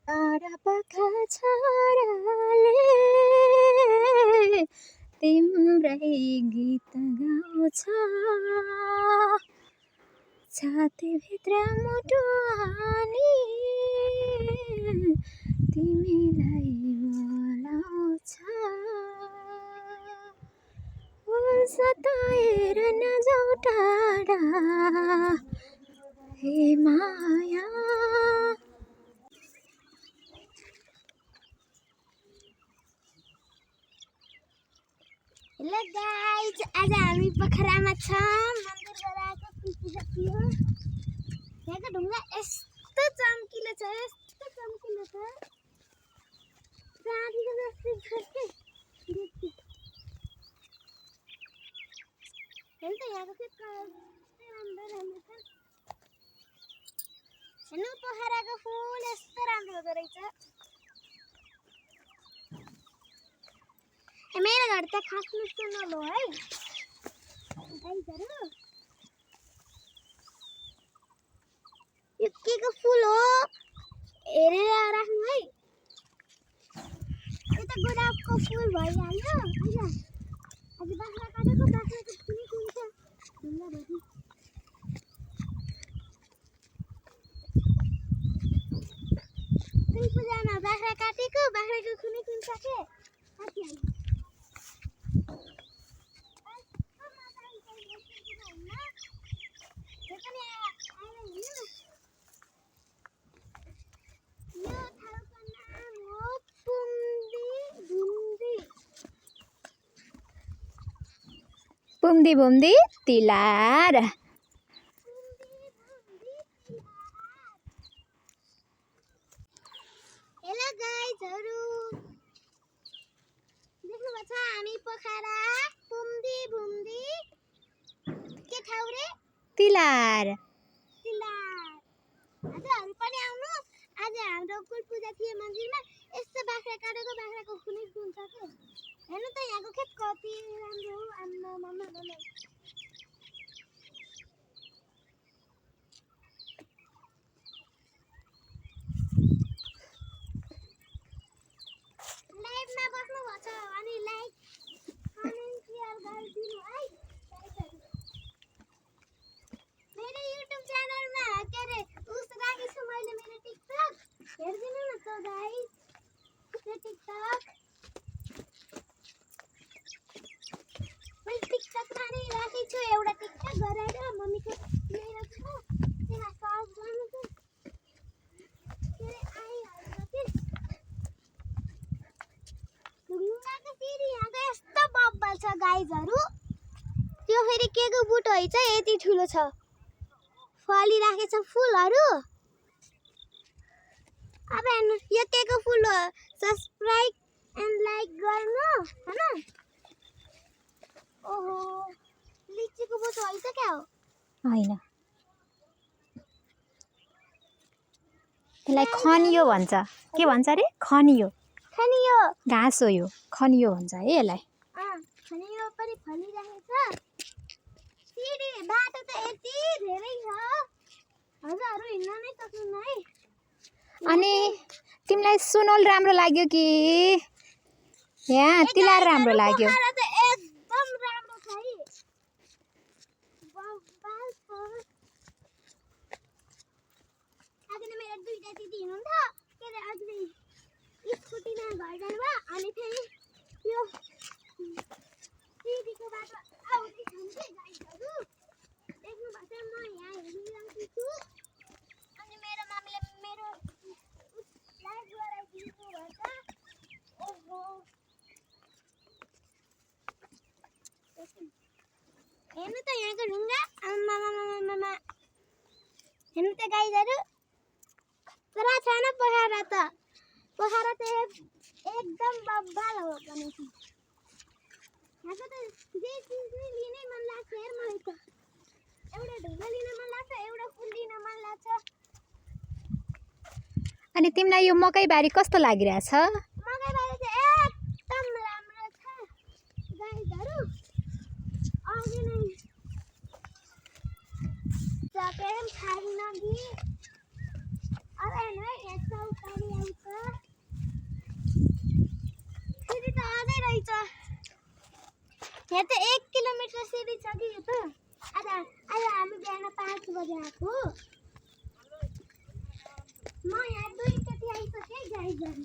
टाढापाखा छाराले तिम्रै गीत गाउँछ छातीभित्र मुटुनी तिमीलाई बोलाउँछ सताएर नजाऊ टाढा हे माया। हेलो गाइज, आज हामी पोखरामा छौँ। मन्दिर गएर पूजा थियो। यहाँको ढुङ्गा यस्तो चम्किलो छ, यस्तो चम्किलो छ। चाँदीको जस्तो छ के देखि। हेर्नु त यहाँको के कस्तो राम्रो राम्रो छ। हेर्नु पोखराको फुल यस्तो राम्रो हुँदो रहेछ। मेरो घर त खासमा सुनलो है गाइजहरु। यो के को फुल हो हेरेर राख्नु है। यो त गुलाबको फुल भइहाल्यो। आज बाख्रा काटेको, बाख्राको फुलै कुन्छ ढुङ्गाभरि। कुन पूजामा बाख्रा काटेको, बाख्राको खुनै कुन्छ के काटिहाल्यो। बुम्दी बुम्दी तिलार। हेलो गाइजहरु, देख्नुभएको छ हामी पोखरा बुम्दी बुम्दी के ठाउँ रे तिलार। हजुरहरु पनि आउनु। आज हाम्रो कुल पूजा थियो मन्दिरमा। यस्तो बाख्रा काटेको, बाख्राको खुनै कुन्छ के। हेर्नु त यहाँको खेत कति राम्रो हो। आम्मा मामा मामा लाइभमा बस्नु भएको छ अनि लाइक कमेन्ट शेयर गरिदिनु है। मेरो युट्युब च्यानलमा के रे उस राखेछु मैले मेरो टिकटक हेर्दिनु न त गाइस। यो टिकटक मैले टिकटकमा नै राखेछु एउटा टिकटक गरेर मम्मीको मेरो छ त्यहाँ सर्च गर्नु छ के रे आइहाल्छ के। ढुङ्गाको फेरि यहाँको यस्तो बब्बल छ गाइजहरु। त्यो फेरि के को बुट है छ यति ठुलो छ। फलिराखेछ फुलहरु। अब हेर्नु यो के को फुल हो। सब्स्क्राइब एन्ड लाइक गर्नु हैन। ओहो लिचीको बुट है त क्या हो। हैन त्यसलाई खनियो भन्छ। के भन्छ रे खनियो। खनियो घाँस हो यो। खनियो भन्छ है यसलाई। खनियो पनि फलिरहेछ। फेरि बाटो त यति धेरै छ। हजुरहरु हिँड्न नै सक्नुहुन्न है। अनि तिमीलाई सुनोल राम्रो लाग्यो कि यहाँ तिलार राम्रो लाग्यो। पोखरा त एकदम राम्रो छ है। बब्बल छ। आज मेरो दुईटा दिदी हुनुहुन्थ्यो के रे अघि स्कुटीमा घर जानुभयो अनि फेरि यो दिदीको बाटो आउँदै हुन्थे गाइजहरु। देख्नुभएको छ म यहाँ हेरिरहेको छु। अनि मेरो मम्मीले मेरो लाइभ गराइदिनु भन्छ। ओहो हेर्नु त यहाँको ढुङ्गा। आम्मा मामा हेर्नु त गाइजहरु पुरा छ न पोखरा त। पोखरा त एकदम बब्बल हो पनि। यहाँको त जे चिज नै लिनै मन लाग्छ। हेर मलाई त एउटा ढुङ्गा लिन मन लाग्छ, एउटा फुल लिन मन लाग्छ। अनि तिमीलाई यो मकैबारी कस्तो लागिरहेछ। मकैबारी चाहिँ एकदम राम्रो छ गाइजहरु। अघि नै सकेम खाइन कि अब हेर्नु है यहाँ त 1 किलोमिटर सिडी छ कि यो त आज हामी बिहान 5 बजे आएको म यहाँ 2 चोटि आइसकेँ गाडी गाडी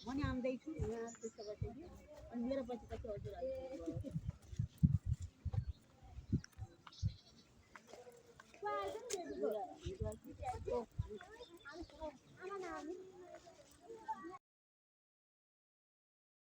मनी आउँदैछु यहाँ त्यस्तो गर्छु अनि मेरो पछि पछि हजुर